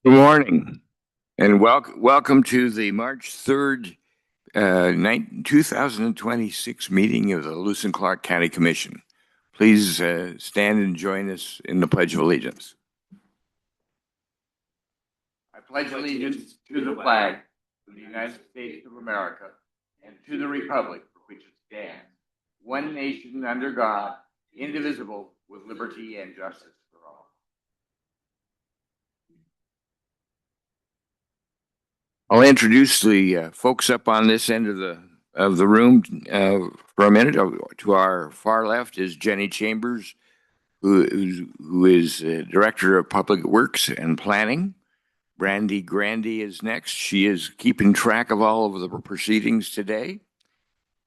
Good morning, and welcome to the March 3rd, 2026 meeting of the Lewis and Clark County Commission. Please stand and join us in the Pledge of Allegiance. I pledge allegiance to the flag of the United States of America and to the republic for which it stands, one nation under God, indivisible, with liberty and justice for all. I'll introduce the folks up on this end of the room for a minute. To our far left is Jenny Chambers, who is Director of Public Works and Planning. Brandy Grandy is next. She is keeping track of all of the proceedings today.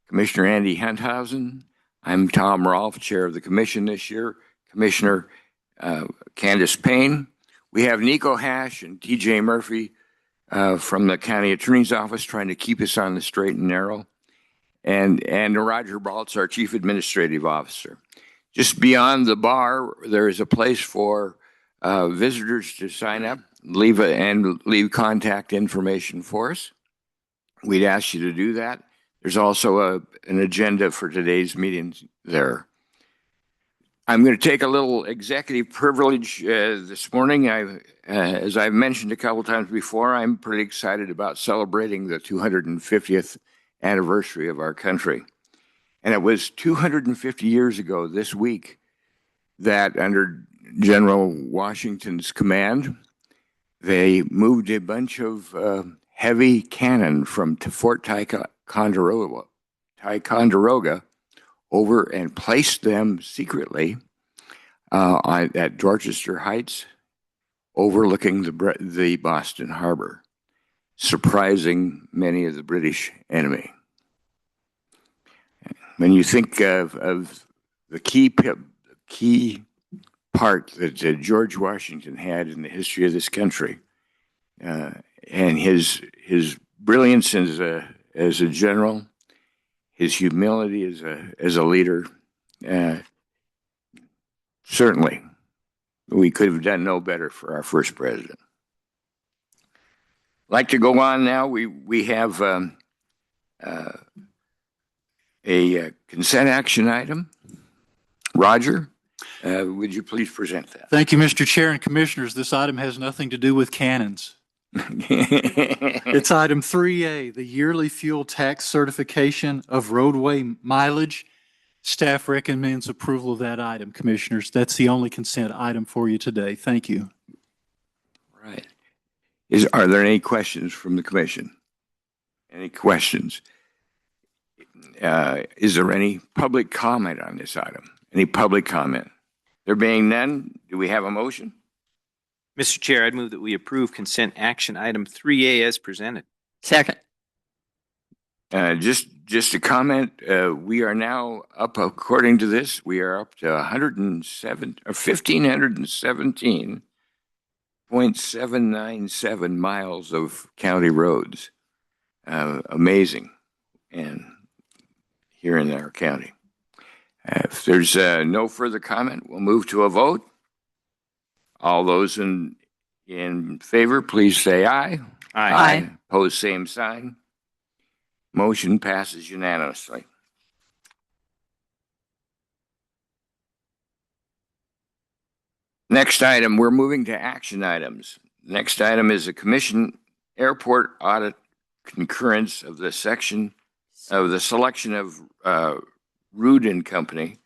Commissioner Andy Hunthausen. I'm Tom Rolfe, Chair of the Commission this year. Commissioner Candace Payne. We have Nico Hash and TJ Murphy from the County Attorney's Office trying to keep us on the straight and narrow. And Roger Baltz, our Chief Administrative Officer. Just beyond the bar, there is a place for visitors to sign up, leave contact information for us. We'd ask you to do that. There's also an agenda for today's meetings there. I'm going to take a little executive privilege this morning. As I've mentioned a couple times before, I'm pretty excited about celebrating the 250th anniversary of our country. And it was 250 years ago this week that under General Washington's command, they moved a bunch of heavy cannon from Fort Ticonderoga over and placed them secretly at Dorchester Heights, overlooking the Boston Harbor, surprising many of the British enemy. When you think of the key part that George Washington had in the history of this country, and his brilliance as a general, his humility as a leader, certainly we could have done no better for our first president. I'd like to go on now. We have a consent action item. Roger, would you please present that? Thank you, Mr. Chair and Commissioners. This item has nothing to do with cannons. It's item 3A, the yearly fuel tax certification of roadway mileage. Staff recommends approval of that item, Commissioners. That's the only consent item for you today. Thank you. Right. Are there any questions from the Commission? Any questions? Is there any public comment on this item? Any public comment? There being none, do we have a motion? Mr. Chair, I'd move that we approve consent action item 3A as presented. Second. Just a comment. We are now up, according to this, we are up to 1,517.797 miles of county roads. Amazing, and here in our county. If there's no further comment, we'll move to a vote. All those in favor, please say aye. Aye. Aye. Opposed, same sign. Motion passes unanimously. Next item, we're moving to action items. Next item is a commission airport audit concurrence of the selection of Rood and Company.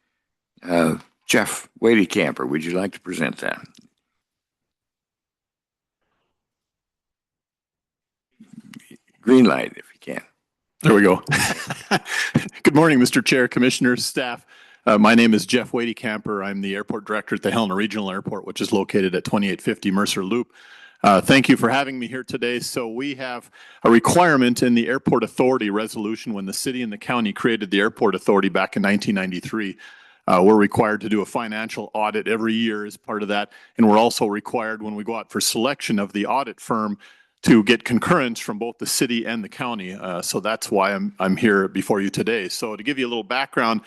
Jeff Wadekamper, would you like to present that? Green light, if you can. There we go. Good morning, Mr. Chair, Commissioners, staff. My name is Jeff Wadekamper. I'm the airport director at the Helena Regional Airport, which is located at 2850 Mercer Loop. Thank you for having me here today. So we have a requirement in the Airport Authority resolution when the city and the county created the Airport Authority back in 1993. We're required to do a financial audit every year as part of that. And we're also required when we go out for selection of the audit firm to get concurrence from both the city and the county. So that's why I'm here before you today. So to give you a little background,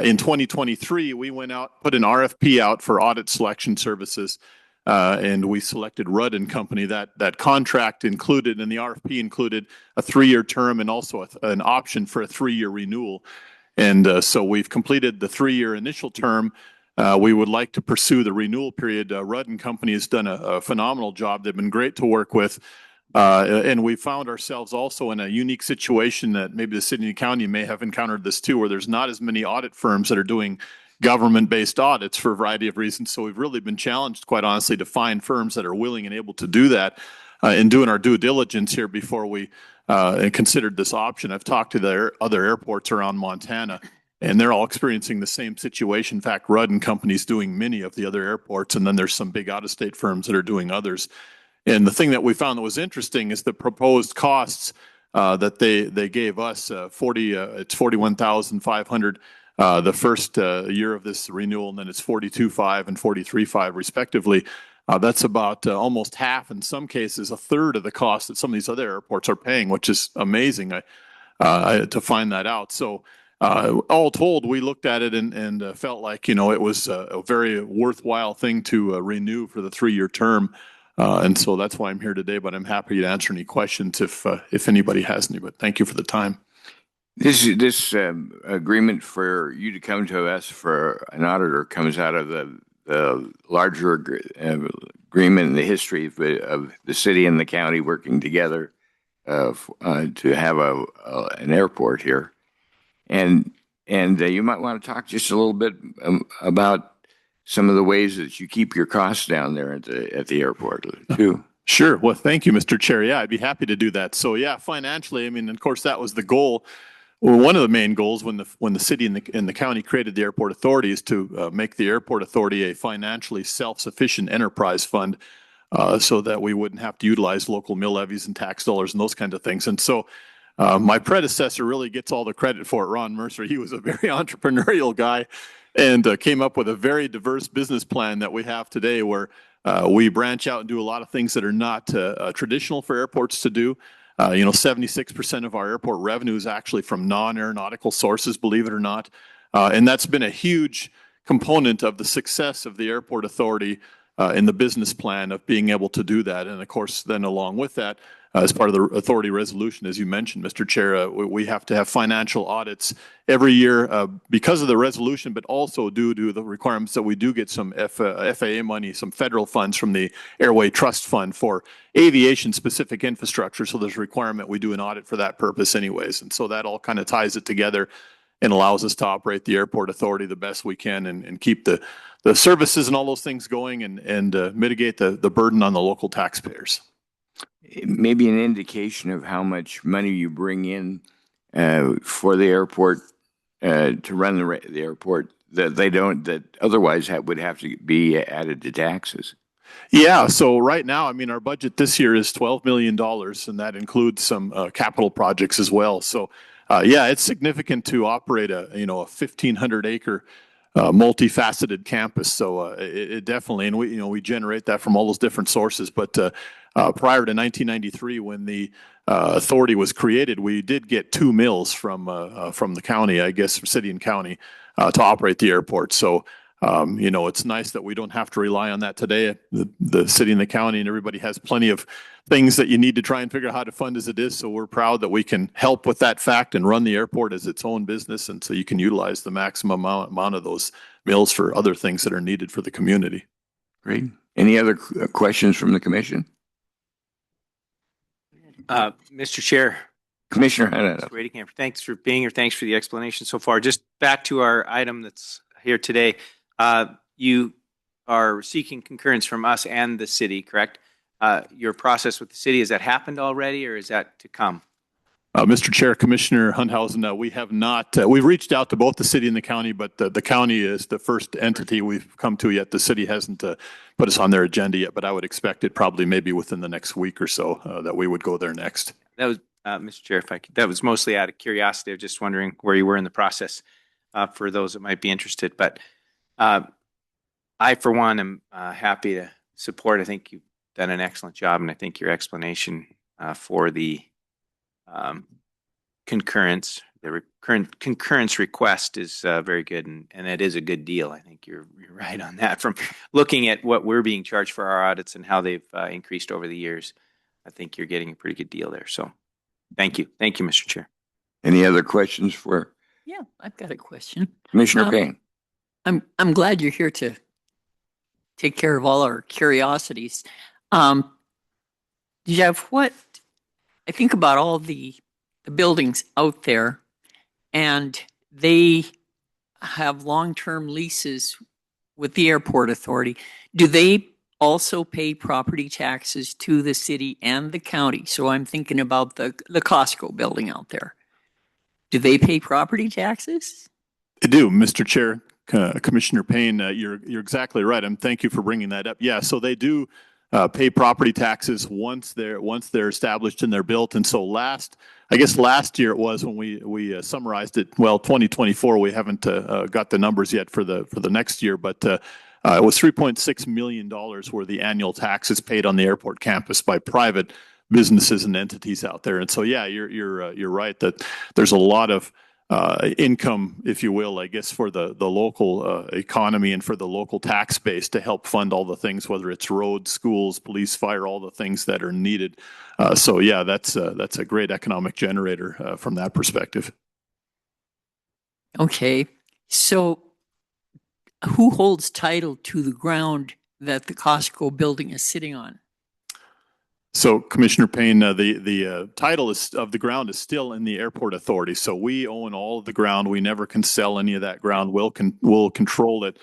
in 2023, we went out, put an RFP out for audit selection services. and we selected Rudd and Company. That contract included, and the RFP included, a 3-year term and also an option for a 3-year renewal. And so we've completed the 3-year initial term. We would like to pursue the renewal period. Rudd and Company has done a phenomenal job. They've been great to work with. And we found ourselves also in a unique situation that maybe the city and county may have encountered this too, where there's not as many audit firms that are doing government-based audits for a variety of reasons. So we've really been challenged, quite honestly, to find firms that are willing and able to do that in doing our due diligence here before we considered this option. I've talked to the other airports around Montana, and they're all experiencing the same situation. In fact, Rudd and Company's doing many of the other airports, and then there's some big out-of-state firms that are doing others. And the thing that we found that was interesting is the proposed costs that they gave us. It's $41,500 the first year of this renewal, and then it's $42,500 and $43,500 respectively. That's about almost half, in some cases, a third of the cost that some of these other airports are paying, which is amazing to find that out. So all told, we looked at it and felt like, it was a very worthwhile thing to renew for the 3-year term. And so that's why I'm here today, but I'm happy to answer any questions if anybody has any, but thank you for the time. This agreement for you to come to us for an auditor comes out of the larger agreement in the history of the city and the county working together to have an airport here. And you might want to talk just a little bit about some of the ways that you keep your costs down there at the airport too. Sure. Well, thank you, Mr. Chair. Yeah, I'd be happy to do that. So yeah, financially, I mean, of course, that was the goal. Well, one of the main goals when the city and the county created the airport authority is to make the airport authority a financially self-sufficient enterprise fund, so that we wouldn't have to utilize local mill levies and tax dollars and those kinds of things. And so my predecessor really gets all the credit for it, Ron Mercer. He was a very entrepreneurial guy and came up with a very diverse business plan that we have today, where we branch out and do a lot of things that are not traditional for airports to do. 76% of our airport revenue is actually from non-aeronautical sources, believe it or not. And that's been a huge component of the success of the airport authority in the business plan of being able to do that. And of course, then along with that, as part of the authority resolution, as you mentioned, Mr. Chair, we have to have financial audits every year because of the resolution, but also due to the requirements that we do get some FAA money, some federal funds from the Airway Trust Fund for aviation-specific infrastructure. So there's a requirement we do an audit for that purpose anyways. And so that all kind of ties it together and allows us to operate the airport authority the best we can and keep the services and all those things going and mitigate the burden on the local taxpayers. Maybe an indication of how much money you bring in for the airport to run the airport that otherwise would have to be added to taxes. Yeah, so right now, I mean, our budget this year is $12 million, and that includes some capital projects as well. So, yeah, it's significant to operate a 1,500-acre multifaceted campus. So it definitely, and we generate that from all those different sources. But prior to 1993, when the authority was created, we did get 2 mills from the county, I guess, from city and county, to operate the airport. So it's nice that we don't have to rely on that today. The city and the county and everybody has plenty of things that you need to try and figure out how to fund as it is. So we're proud that we can help with that fact and run the airport as its own business. And so you can utilize the maximum amount of those mills for other things that are needed for the community. Great. Any other questions from the commission? Mr. Chair. Commissioner Wadekamper, thanks for being here. Thanks for the explanation so far. Just back to our item that's here today. You are seeking concurrence from us and the city, correct? Your process with the city, has that happened already or is that to come? Mr. Chair, Commissioner Hunthausen, we have not, we've reached out to both the city and the county, but the county is the first entity we've come to yet. The city hasn't put us on their agenda yet, but I would expect it probably maybe within the next week or so that we would go there next. That was, Mr. Chair, that was mostly out of curiosity. I was just wondering where you were in the process for those that might be interested. But I, for one, am happy to support. I think you've done an excellent job, and I think your explanation for the concurrence. The current concurrence request is very good, and it is a good deal. I think you're right on that. From looking at what we're being charged for our audits and how they've increased over the years, I think you're getting a pretty good deal there. So thank you. Thank you, Mr. Chair. Any other questions for Yeah, I've got a question. Commissioner Payne? I'm glad you're here to take care of all our curiosities. Jeff, what I think about all the buildings out there, and they have long-term leases with the airport authority. Do they also pay property taxes to the city and the county? So I'm thinking about the Costco building out there. Do they pay property taxes? I do, Mr. Chair. Commissioner Payne, you're exactly right. Thank you for bringing that up. Yeah, so they do pay property taxes once they're established and they're built. And so last year it was when we summarized it. Well, 2024 we haven't got the numbers yet for the next year, but it was $3.6 million were the annual taxes paid on the airport campus by private businesses and entities out there. And so yeah, you're right that there's a lot of income, if you will, I guess, for the local economy and for the local tax base to help fund all the things, whether it's roads, schools, police, fire, all the things that are needed. So yeah, that's a great economic generator from that perspective. Okay, so who holds title to the ground that the Costco building is sitting on? So, Commissioner Payne, the title of the ground is still in the airport authority. So we own all of the ground. We never can sell any of that ground. We'll control it.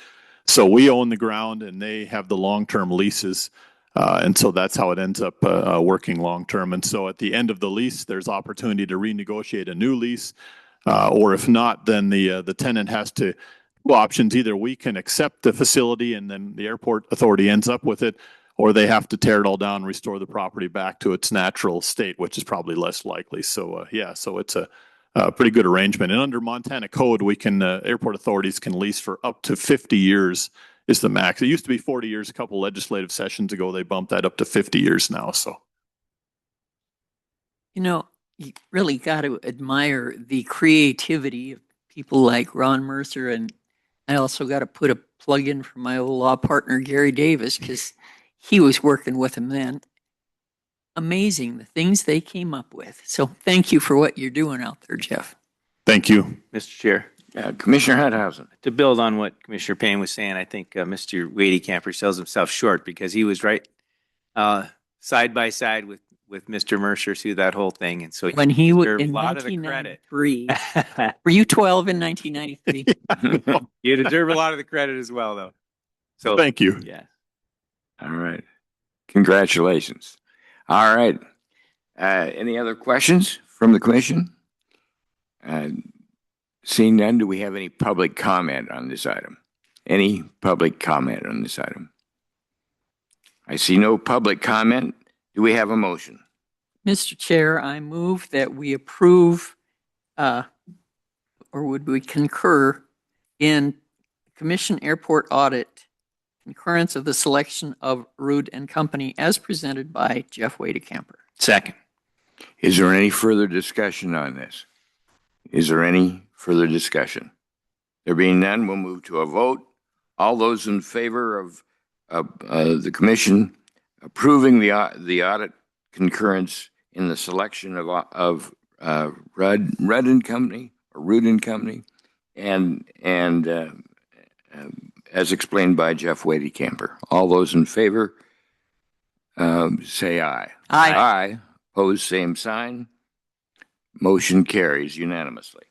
So we own the ground, and they have the long-term leases. And so that's how it ends up working long-term. And so at the end of the lease, there's opportunity to renegotiate a new lease, or if not, then the tenant has to two options. Either we can accept the facility, and then the airport authority ends up with it, or they have to tear it all down, restore the property back to its natural state, which is probably less likely. So yeah, so it's a pretty good arrangement. And under Montana code, we can airport authorities can lease for up to 50 years is the max. It used to be 40 years. A couple legislative sessions ago, they bumped that up to 50 years now. So, You know, you really got to admire the creativity of people like Ron Mercer, and I also got to put a plug in for my old law partner, Gary Davis, because he was working with him then. Amazing the things they came up with. So thank you for what you're doing out there, Jeff. thank you. Mr. Chair, Commissioner Hadhausen? to build on what Commissioner Payne was saying, I think Mr. Wadekamper sells himself short because he was right side by side with Mr. Mercer through that whole thing. And so When he was deserved in a lot of the credit. 1993, were you 12 in 1993? You deserve a lot of the credit as well, though. So Thank you. yeah. All right. Congratulations. All right. Any other questions from the commission? Seeing none, do we have any public comment on this item? Any public comment on this item? I see no public comment. Do we have a motion? Mr. Chair, I move that we approve, or would we concur in Commission Airport Audit concurrence of the selection of Rood and Company as presented by Jeff Wadekamper. Second. Is there any further discussion on this? Is there any further discussion? There being none, we'll move to a vote. All those in favor of the commission approving the audit concurrence in the selection of Rudd and Company or Rood and Company, and as explained by Jeff Wadekamper. All those in favor, say aye. Aye. Aye. Opposed, same sign. Motion carries unanimously.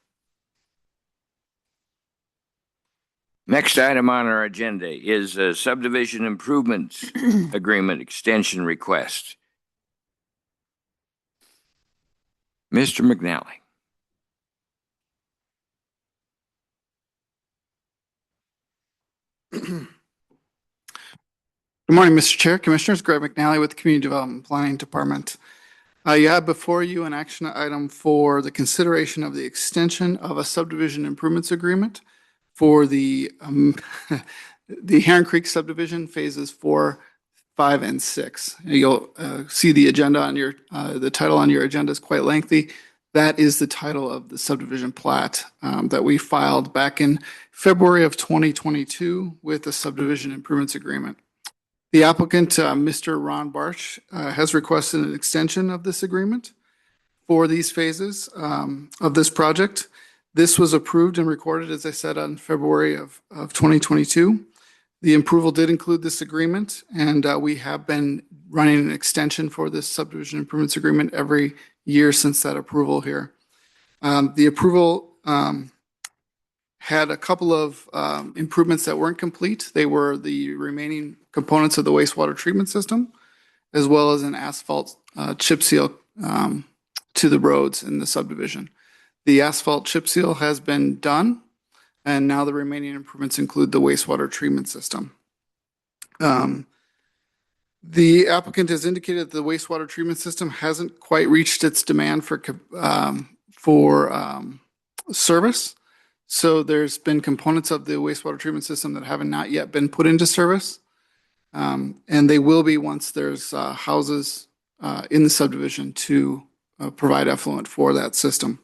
Next item on our agenda is a Subdivision Improvements Agreement extension request. Mr. McNally. Good morning, Mr. Chair, Commissioners. Greg McNally with the Community Development Planning Department. You have before you an action item for the consideration of the extension of a subdivision improvements agreement for the Heron Creek Subdivision phases 4, 5, and 6. You'll see the agenda on your the title on your agenda is quite lengthy. that is the title of the subdivision plat that we filed back in February of 2022 with the Subdivision Improvements Agreement. The applicant, Mr. Ron Barch, has requested an extension of this agreement for these phases of this project. This was approved and recorded, as I said, on February of 2022. The approval did include this agreement, and we have been running an extension for this subdivision improvements agreement every year since that approval here. The approval had a couple of improvements that weren't complete. They were the remaining components of the wastewater treatment system, as well as an asphalt chip seal to the roads in the subdivision. The asphalt chip seal has been done, and now the remaining improvements include the wastewater treatment system. The applicant has indicated that the wastewater treatment system hasn't quite reached its demand for service. So there's been components of the wastewater treatment system that haven't not yet been put into service. And they will be once there's houses in the subdivision to provide effluent for that system.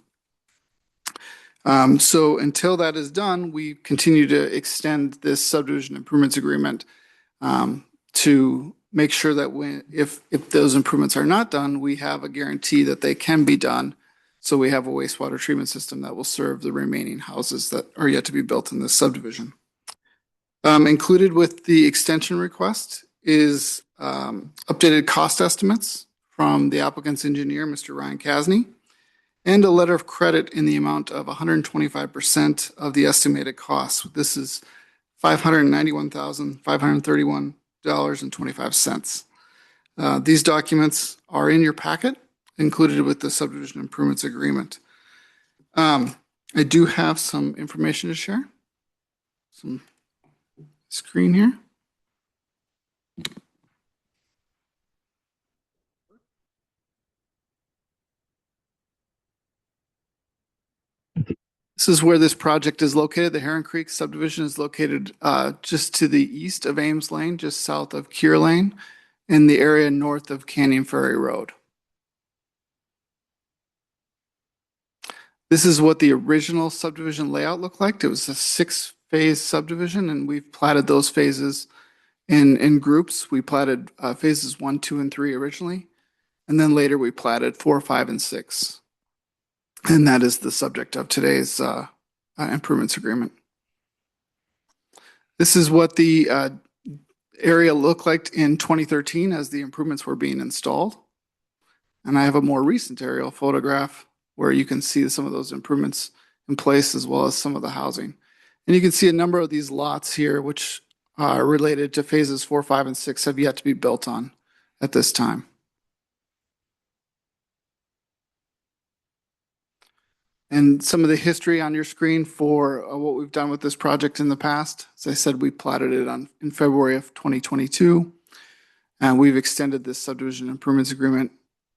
So until that is done, we continue to extend this subdivision improvements agreement to make sure that if those improvements are not done, we have a guarantee that they can be done. So we have a wastewater treatment system that will serve the remaining houses that are yet to be built in this subdivision. Included with the extension request is updated cost estimates from the applicant's engineer, Mr. Ryan Kasny, and a letter of credit in the amount of 125% of the estimated costs. This is $591,531.25. These documents are in your packet, included with the subdivision improvements agreement. I do have some information to share. Some screen here. This is where this project is located. The Heron Creek Subdivision is located just to the east of Eames Lane, just south of Kier Lane, in the area north of Canyon Ferry Road. This is what the original subdivision layout looked like. It was a 6-phase subdivision, and we've platted those phases in groups. We platted phases 1, 2, and 3 originally, and then later we platted 4, 5, and 6. And that is the subject of today's improvements agreement. This is what the area looked like in 2013 as the improvements were being installed. And I have a more recent aerial photograph where you can see some of those improvements in place, as well as some of the housing. And you can see a number of these lots here, which are related to phases 4, 5, and 6 have yet to be built on at this time. And some of the history on your screen for what we've done with this project in the past. As I said, we platted it in February of 2022. And we've extended this subdivision improvements agreement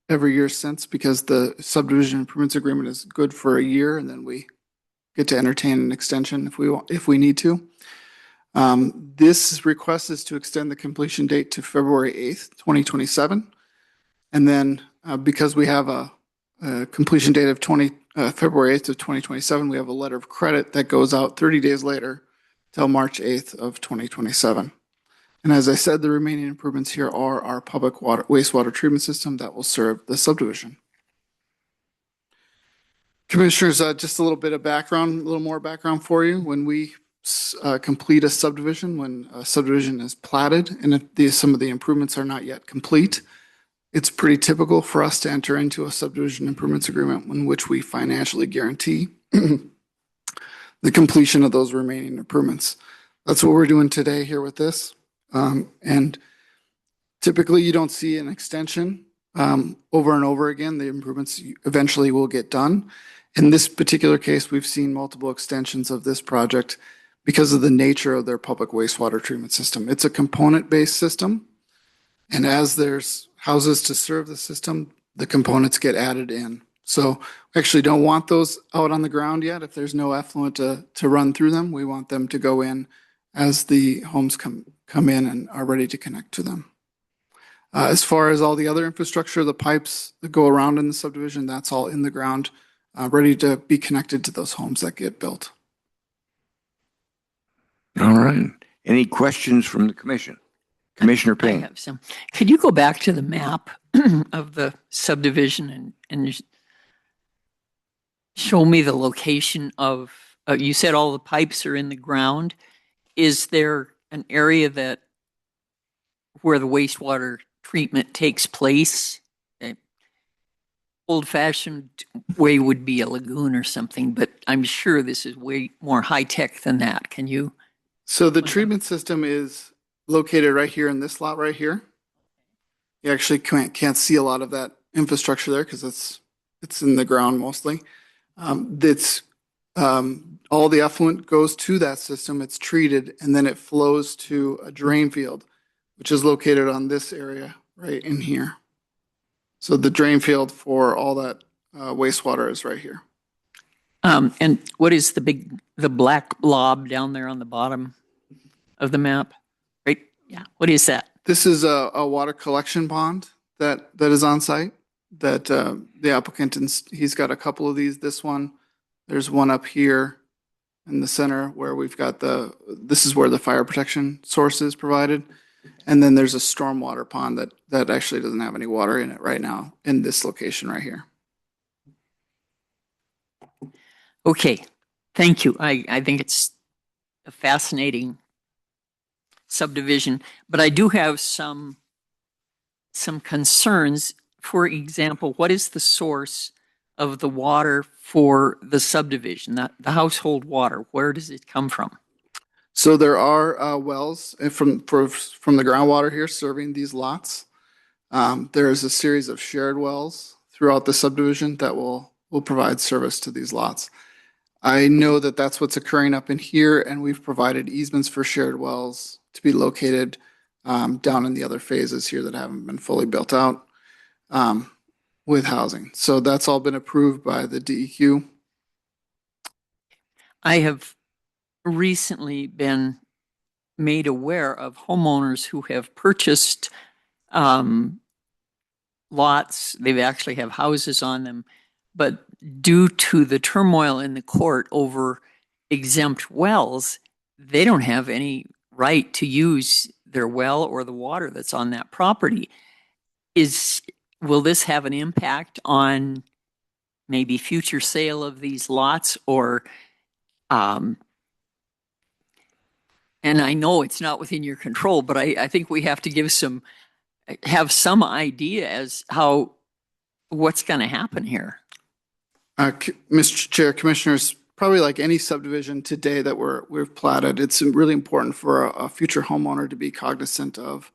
every year since, because the subdivision improvements agreement is good for a year, and then we get to entertain an extension if we need to. This request is to extend the completion date to February 8th, 2027. And then because we have a completion date of February 8th of 2027, we have a letter of credit that goes out 30 days later till March 8th of 2027. And as I said, the remaining improvements here are our public wastewater treatment system that will serve the subdivision. Commissioners, just a little bit of background, a little more background for you. When we complete a subdivision, when a subdivision is platted and some of the improvements are not yet complete, it's pretty typical for us to enter into a subdivision improvements agreement in which we financially guarantee the completion of those remaining improvements. That's what we're doing today here with this. And typically you don't see an extension over and over again. The improvements eventually will get done. In this particular case, we've seen multiple extensions of this project because of the nature of their public wastewater treatment system. It's a component-based system. And as there's houses to serve the system, the components get added in. So we actually don't want those out on the ground yet. If there's no effluent to run through them, we want them to go in as the homes come in and are ready to connect to them. As far as all the other infrastructure, the pipes that go around in the subdivision, that's all in the ground ready to be connected to those homes that get built. All right. Any questions from the commission? Commissioner I Payne. have some. Could you go back to the map of the subdivision and show me the location of, you said all the pipes are in the ground. Is there an area that where the wastewater treatment takes place? Old-fashioned way would be a lagoon or something, but I'm sure this is way more high-tech than that. Can you? So the treatment system is located right here in this lot right here. You actually can't see a lot of that infrastructure there because it's in the ground mostly. All the effluent goes to that system, it's treated, and then it flows to a drain field, which is located on this area right in here. So the drain field for all that wastewater is right here. And what is the black blob down there on the bottom of the map? Right? Yeah. What is that? This is a water collection pond that is on site that the applicant, he's got a couple of these. This one, there's one up here in the center where we've got this is where the fire protection source is provided. And then there's a stormwater pond that actually doesn't have any water in it right now in this location right here. Okay. Thank you. I think it's a fascinating subdivision, but I do have some concerns. For example, what is the source of the water for the subdivision, the household water? Where does it come from? So there are wells from the groundwater here serving these lots. There is a series of shared wells throughout the subdivision that will provide service to these lots. I know that that's what's occurring up in here, and we've provided easements for shared wells to be located down in the other phases here that haven't been fully built out with housing. So that's all been approved by the DEQ. I have recently been made aware of homeowners who have purchased lots. They actually have houses on them, but due to the turmoil in the court over exempt wells, they don't have any right to use their well or the water that's on that property. Will this have an impact on maybe future sale of these lots, or and I know it's not within your control, but I think we have to have some idea as what's going to happen here. Mr. Chair, Commissioners, probably like any subdivision today that we've platted, it's really important for a future homeowner to be cognizant of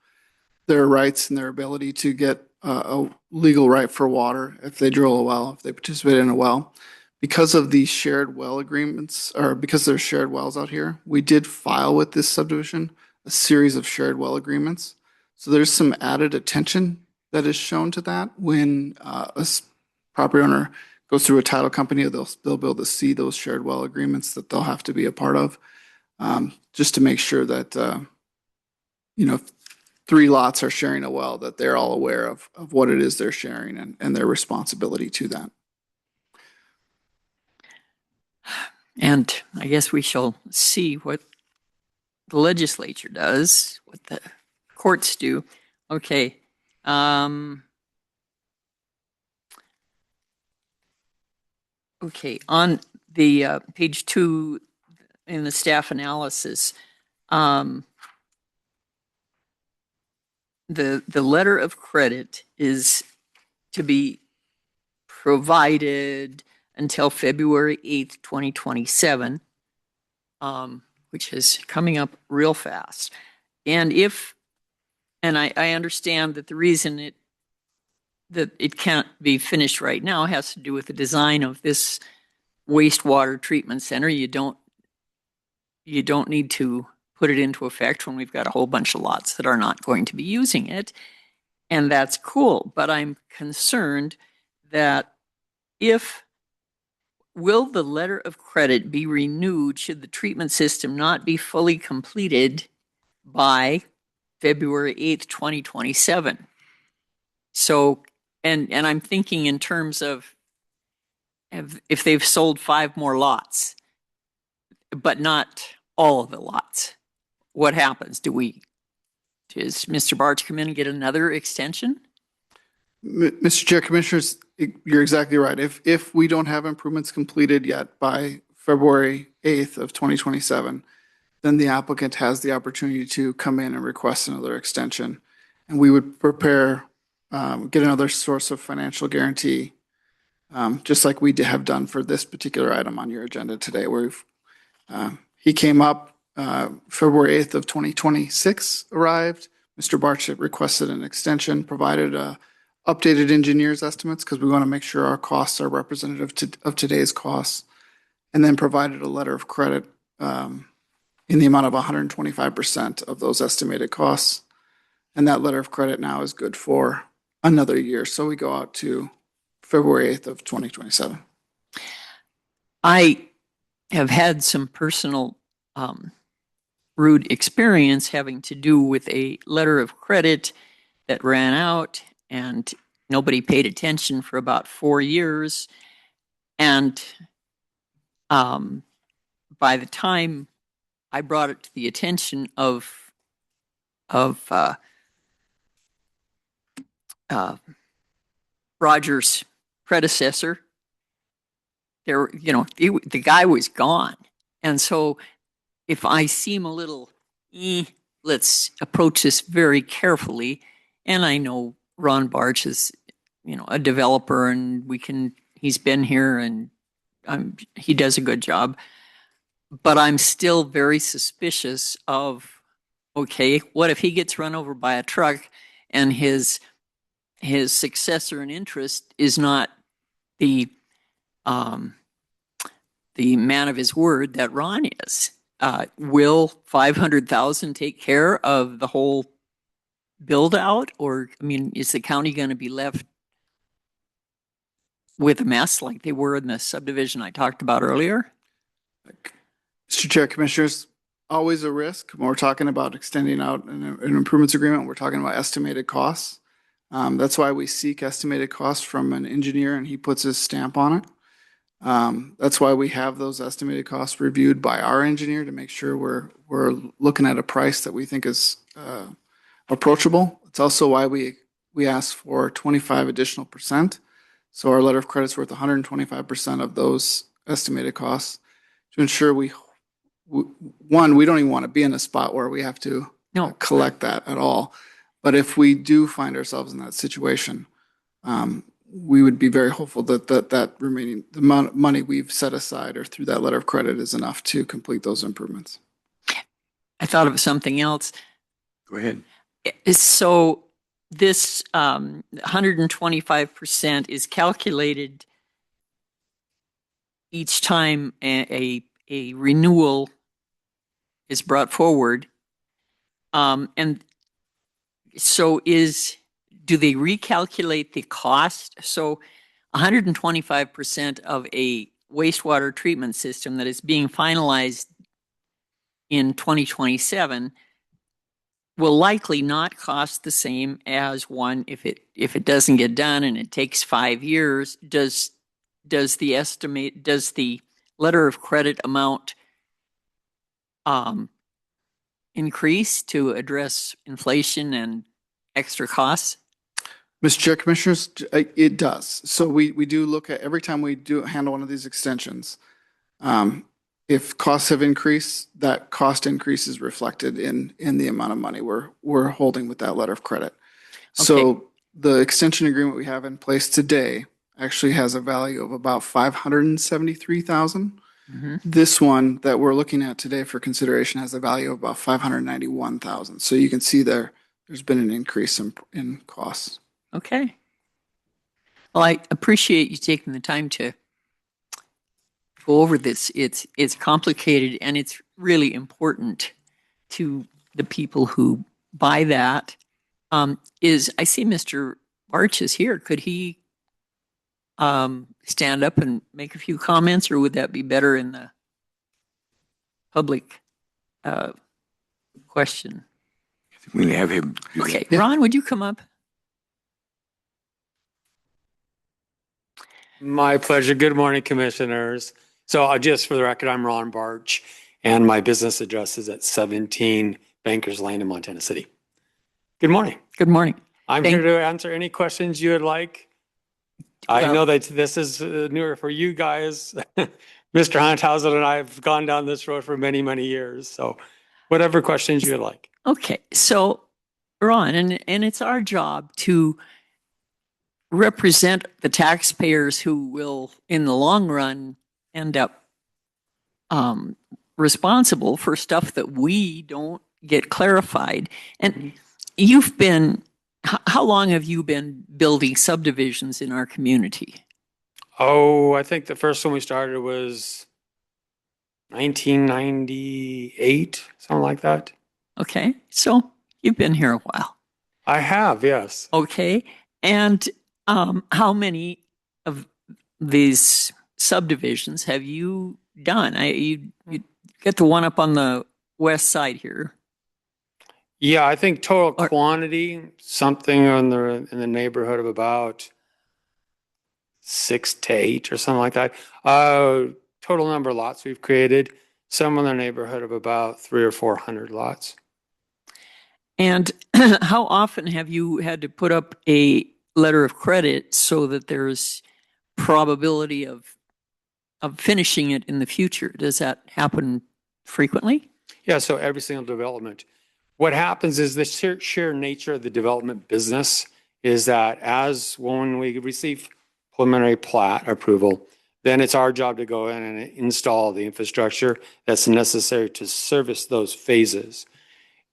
their rights and their ability to get a legal right for water if they drill a well, if they participate in a well. Because of these shared well agreements, or because there's shared wells out here, we did file with this subdivision a series of shared well agreements. So there's some added attention that is shown to that when a property owner goes through a title company, they'll be able to see those shared well agreements that they'll have to be a part of, just to make sure that, if 3 lots are sharing a well, that they're all aware of what it is they're sharing and their responsibility to that. And I guess we shall see what the legislature does, what the courts do. Okay. Okay, on the page 2 in the staff analysis, the letter of credit is to be provided until February 8th, 2027, which is coming up real fast. And I understand that the reason that it can't be finished right now has to do with the design of this wastewater treatment center. You don't need to put it into effect when we've got a whole bunch of lots that are not going to be using it. And that's cool. But I'm concerned that will the letter of credit be renewed should the treatment system not be fully completed by February 8th, 2027? So, and I'm thinking in terms of if they've sold 5 more lots, but not all of the lots, what happens? Does Mr. Barch come in and get another extension? Mr. Chair, Commissioners, you're exactly right. If we don't have improvements completed yet by February 8th of 2027, then the applicant has the opportunity to come in and request another extension. And we would prepare, get another source of financial guarantee, just like we have done for this particular item on your agenda today, where he came up, February 8th of 2026 arrived. Mr. Barch requested an extension, provided updated engineer's estimates because we want to make sure our costs are representative of today's costs, and then provided a letter of credit in the amount of 125% of those estimated costs. And that letter of credit now is good for another year. So we go out to February 8th of 2027. I have had some personal rude experience having to do with a letter of credit that ran out and nobody paid attention for about 4 years. And by the time I brought it to the attention of Roger's predecessor, the guy was gone. And so if I seem a little, let's approach this very carefully. And I know Ron Barch is, a developer, and he's been here and he does a good job. But I'm still very suspicious of, okay, what if he gets run over by a truck and his successor in interest is not the man of his word that Ron is? Will $500,000 take care of the whole build out? Or, is the county going to be left with a mess like they were in the subdivision I talked about earlier? Mr. Chair, Commissioners, always a risk when we're talking about extending out an improvements agreement. We're talking about estimated costs. That's why we seek estimated costs from an engineer and he puts his stamp on it. That's why we have those estimated costs reviewed by our engineer to make sure we're looking at a price that we think is approachable. It's also why we ask for 25 additional percent. So our letter of credit's worth 125% of those estimated costs to ensure we don't even want to be in a spot where we have to collect that at all. But if we do find ourselves in that situation, we would be very hopeful that remaining the amount of money we've set aside or through that letter of credit is enough to complete those improvements. I thought of something else. Go ahead. So this 125% is calculated each time a renewal is brought forward. And so do they recalculate the cost? So 125% of a wastewater treatment system that is being finalized in 2027 will likely not cost the same as one if it doesn't get done and it takes 5 years. Does the letter of credit amount increase to address inflation and extra costs? Mr. Chair, Commissioners, it does. So we do look at every time we do handle one of these extensions. If costs have increased, that cost increase is reflected in the amount of money we're holding with that letter of credit. Okay. So the extension agreement we have in place today actually has a value of about $573,000. Mm-hmm. This one that we're looking at today for consideration has a value of about $591,000. So you can see there's been an increase in costs. Okay. Well, I appreciate you taking the time to go over this. It's complicated and it's really important to the people who buy that. I see Mr. Barch is here. Could he stand up and make a few comments, or would that be better in the public question? We have him. Okay, Ron, would you come up? My pleasure. Good morning, commissioners. So just for the record, I'm Ron Barch, and my business address is at 17 Bankers Lane in Montana City. Good morning. Good morning. I'm here to answer any questions you would like. I Well- know that this is newer for you guys. Mr. Hunthausen and I have gone down this road for many, many years. So whatever questions you would like. Okay, so Ron, and it's our job to represent the taxpayers who will, in the long run, end up responsible for stuff that we don't get clarified. And you've been, how long have you been building subdivisions in our community? Oh, I think the first one we started was 1998, something like that. Okay, so you've been here a while. I have, yes. Okay, and how many of these subdivisions have you done? You get the one up on the west side here. Yeah, I think total Or- quantity, something in the neighborhood of about 6 to 8 or something like that. Total number of lots we've created, some in the neighborhood of about 300 or 400 lots. And how often have you had to put up a letter of credit so that there's probability of finishing it in the future? Does that happen frequently? Yeah, so every single development. What happens is the sheer nature of the development business is that when we receive preliminary plat approval, then it's our job to go in and install the infrastructure that's necessary to service those phases.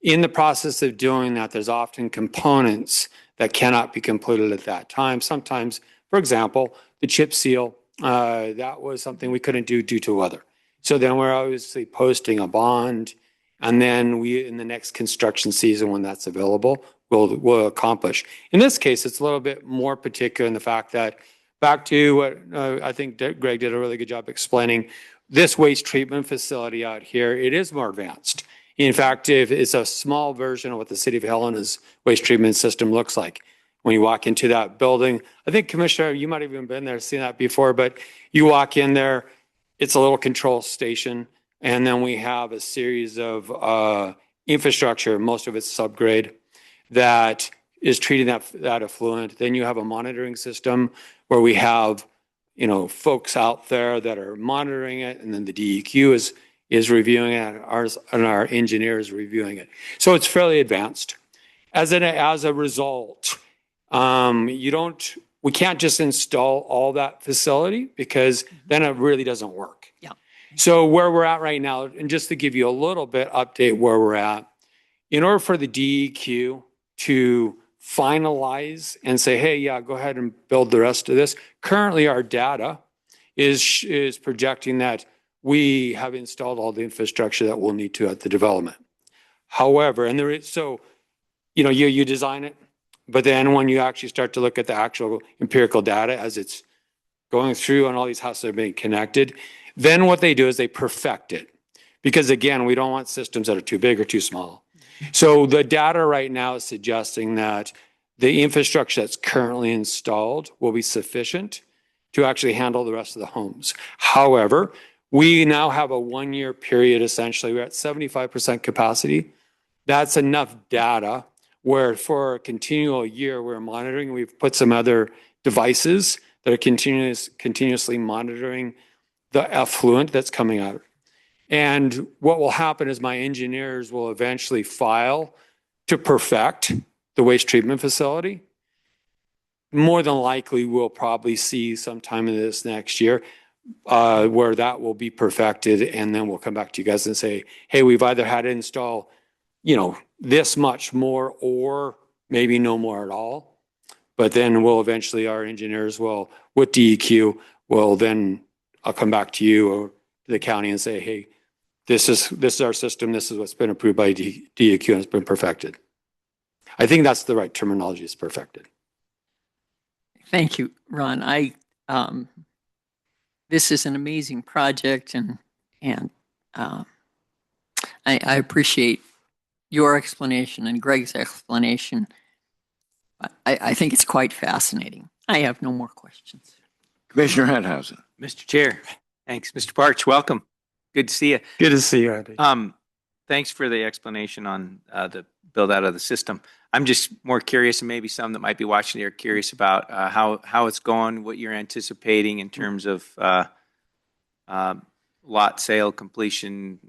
In the process of doing that, there's often components that cannot be completed at that time. Sometimes, for example, the chip seal, that was something we couldn't do due to weather. So then we're obviously posting a bond, and then in the next construction season, when that's available, we'll accomplish. In this case, it's a little bit more particular in the fact that, back to what I think Greg did a really good job explaining, this waste treatment facility out here, it is more advanced. In fact, if it's a small version of what the city of Helena's waste treatment system looks like. When you walk into that building, I think Commissioner, you might have even been there, seen that before, but you walk in there, it's a little control station, and then we have a series of infrastructure, most of it's subgrade, that is treating that effluent. Then you have a monitoring system where we have, folks out there that are monitoring it, and then the DEQ is reviewing it, and our engineer is reviewing it. So it's fairly advanced. As a result, we can't just install all that facility because then it really doesn't work. Yeah. So where we're at right now, and just to give you a little bit update where we're at, in order for the DEQ to finalize and say, hey, yeah, go ahead and build the rest of this, currently our data is projecting that we have installed all the infrastructure that we'll need to at the development. However, and there is, so, you design it, but then when you actually start to look at the actual empirical data as it's going through and all these houses are being connected, then what they do is they perfect it. Because again, we don't want systems that are too big or too small. So the data right now is suggesting that the infrastructure that's currently installed will be sufficient to actually handle the rest of the homes. However, we now have a 1-year period, essentially. We're at 75% capacity. That's enough data where for a continual year we're monitoring. We've put some other devices that are continuously monitoring the effluent that's coming out. And what will happen is my engineers will eventually file to perfect the waste treatment facility. More than likely, we'll probably see sometime in this next year where that will be perfected, and then we'll come back to you guys and say, hey, we've either had to install, this much more or maybe no more at all. But then our engineers will, with DEQ, will then I'll come back to you or the county and say, hey, this is our system. This is what's been approved by DEQ and it's been perfected. I think that's the right terminology, is perfected. Thank you, Ron. This is an amazing project, and I appreciate your explanation and Greg's explanation. I think it's quite fascinating. I have no more questions. Commissioner Hunthausen. Mr. Chair, thanks. Mr. Parch, welcome. Good to see you. Good to see you, Andy. Thanks for the explanation on the build out of the system. I'm just more curious, and maybe some that might be watching are curious about how it's going, what you're anticipating in terms of lot sale completion,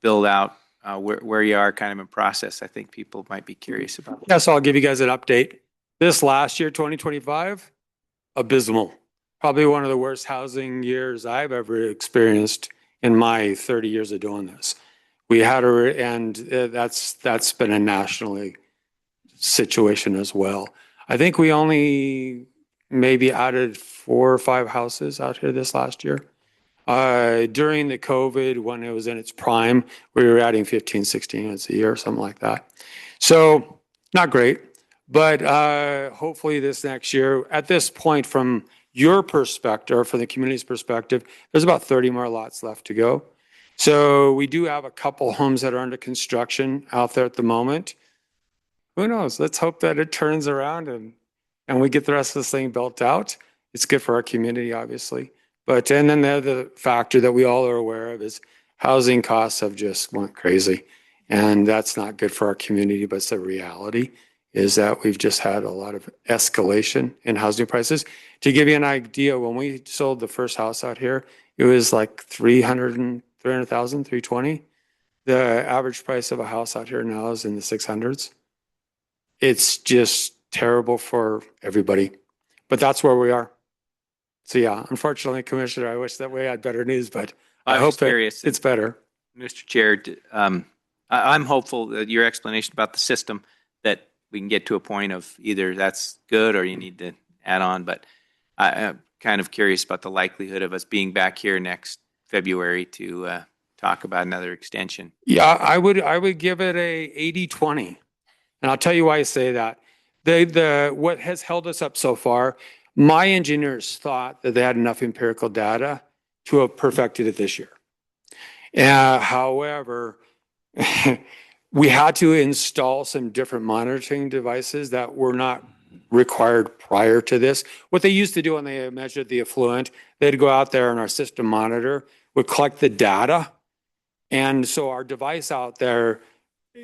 build out, where you are kind of in process. I think people might be curious about. Yes, I'll give you guys an update. This last year, 2025, abysmal. Probably one of the worst housing years I've ever experienced in my 30 years of doing this. We had and that's been a nationally situation as well. I think we only maybe added 4 or 5 houses out here this last year. During the COVID, when it was in its prime, we were adding 15, 16 units a year, something like that. So not great, but hopefully this next year, at this point, from your perspective, from the community's perspective, there's about 30 more lots left to go. So we do have a couple homes that are under construction out there at the moment. Who knows? Let's hope that it turns around and we get the rest of this thing built out. It's good for our community, obviously. But, and then the other factor that we all are aware of is housing costs have just went crazy. And that's not good for our community, but it's the reality is that we've just had a lot of escalation in housing prices. To give you an idea, when we sold the first house out here, it was like 300,000, 320. The average price of a house out here now is in the 600s. It's just terrible for everybody, but that's where we are. So yeah, unfortunately, Commissioner, I wish that we had better news, but I hope that it's better. Mr. Chair, I'm hopeful that your explanation about the system, that we can get to a point of either that's good or you need to add on, but I'm kind of curious about the likelihood of us being back here next February to talk about another extension. Yeah, I would give it a 80-20. And I'll tell you why I say that. What has held us up so far, my engineers thought that they had enough empirical data to have perfected it this year. However, we had to install some different monitoring devices that were not required prior to this. What they used to do when they measured the effluent, they'd go out there and our system monitor would collect the data. And so our device out there,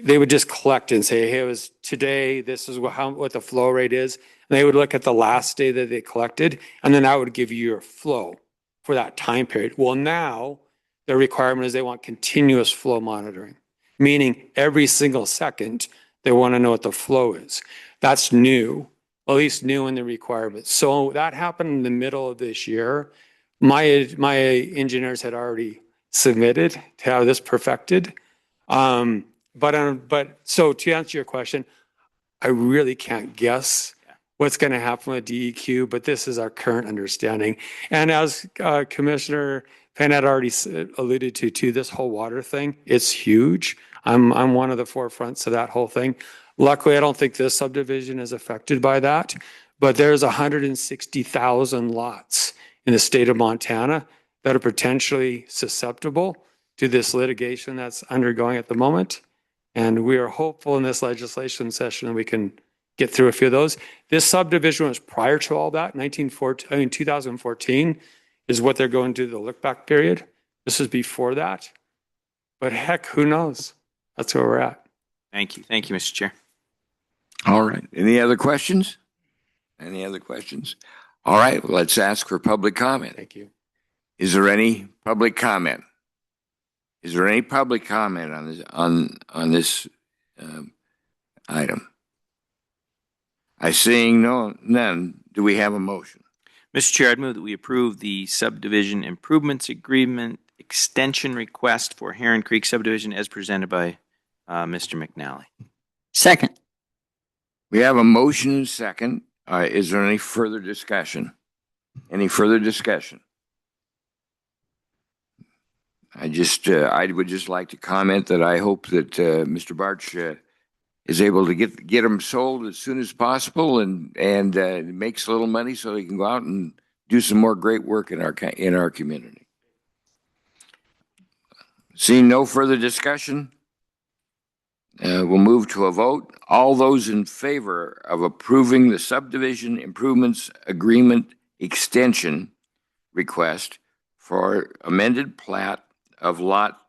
they would just collect and say, hey, it was today, this is what the flow rate is. And they would look at the last day that they collected, and then that would give you your flow for that time period. Well, now the requirement is they want continuous flow monitoring, meaning every single second, they want to know what the flow is. That's new, at least new in the requirement. So that happened in the middle of this year. My engineers had already submitted to have this perfected. But so to answer your question, I really can't guess what's going to happen with DEQ, but this is our current understanding. And as Commissioner Penn had already alluded to this whole water thing, it's huge. I'm one of the forefronts of that whole thing. Luckily, I don't think this subdivision is affected by that, but there's 160,000 lots in the state of Montana that are potentially susceptible to this litigation that's undergoing at the moment. And we are hopeful in this legislation session that we can get through a few of those. This subdivision was prior to all that, 2014 is what they're going to the look back period. This is before that. But heck, who knows? That's where we're at. Thank you. Thank you, Mr. Chair. All right. Any other questions? Any other questions? All right. Well, let's ask for public comment. Thank you. Is there any public comment? Is there any public comment on this item? I seeing none. Do we have a motion? Mr. Chair, I'd move that we approve the Subdivision Improvements Agreement extension request for Heron Creek Subdivision as presented by Mr. McNally. Second. We have a motion and second. Is there any further discussion? Any further discussion? I would just like to comment that I hope that Mr. Barch is able to get them sold as soon as possible and makes a little money so he can go out and do some more great work in our community. Seeing no further discussion, we'll move to a vote. All those in favor of approving the Subdivision Improvements Agreement extension request for amended plat of lot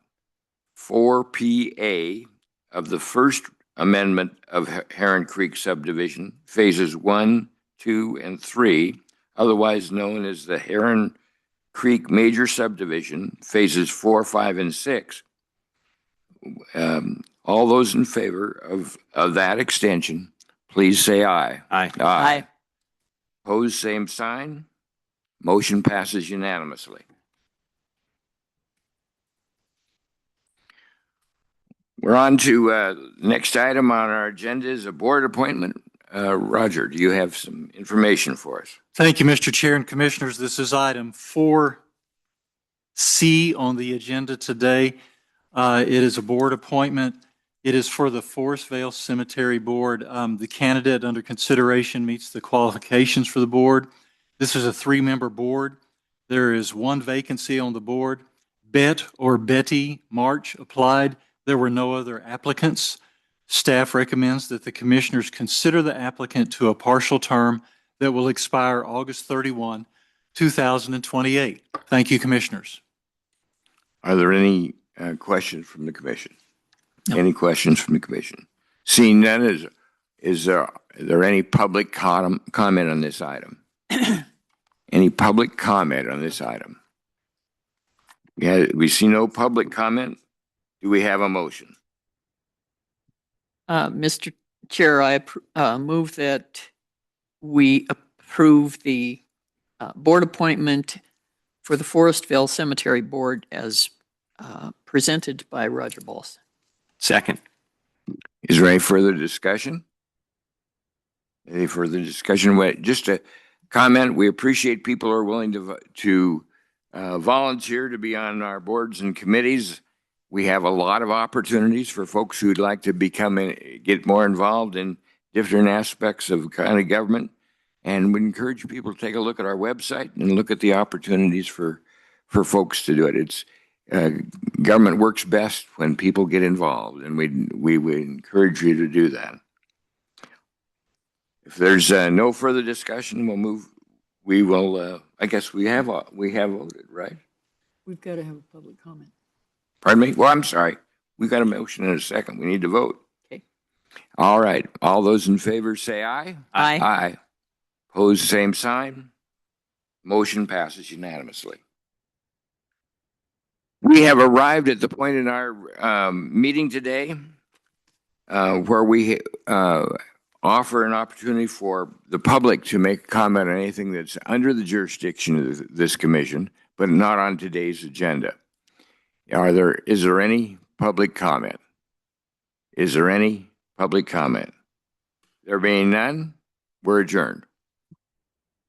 4PA of the first amendment of Heron Creek Subdivision, phases 1, 2, and 3, otherwise known as the Heron Creek Major Subdivision, phases 4, 5, and 6. All those in favor of that extension, please say aye. Aye. Aye. Opposed, same sign. Motion passes unanimously. We're on to the next item on our agenda is a board appointment. Roger, do you have some information for us? Thank you, Mr. Chair and Commissioners. This is item 4C on the agenda today. It is a board appointment. It is for the Forestvale Cemetery Board. The candidate under consideration meets the qualifications for the board. This is a 3-member board. There is 1 vacancy on the board. Betty March applied. There were no other applicants. Staff recommends that the commissioners consider the applicant to a partial term that will expire August 31, 2028. Thank you, Commissioners. Are there any questions from the commission? No. Any questions from the commission? Seeing none, is there any public comment on this item? Any public comment on this item? We see no public comment. Do we have a motion? Mr. Chair, I move that we approve the board appointment for the Forestvale Cemetery Board as presented by Roger Balls. Second. Is there any further discussion? Any further discussion? Just a comment. We appreciate people who are willing to volunteer to be on our boards and committees. We have a lot of opportunities for folks who'd like to get more involved in different aspects of county government. And we encourage people to take a look at our website and look at the opportunities for folks to do it. It's government works best when people get involved, and we would encourage you to do that. If there's no further discussion, we'll move. We will. I guess we have voted, right? We've got to have a public comment. Pardon me? Well, I'm sorry. We got a motion in a second. We need to vote. Okay. All right. All those in favor say aye. Aye. Aye. Opposed, same sign. Motion passes unanimously. We have arrived at the point in our meeting today where we offer an opportunity for the public to make a comment on anything that's under the jurisdiction of this commission, but not on today's agenda. Is there any public comment? Is there any public comment? There being none, we're adjourned.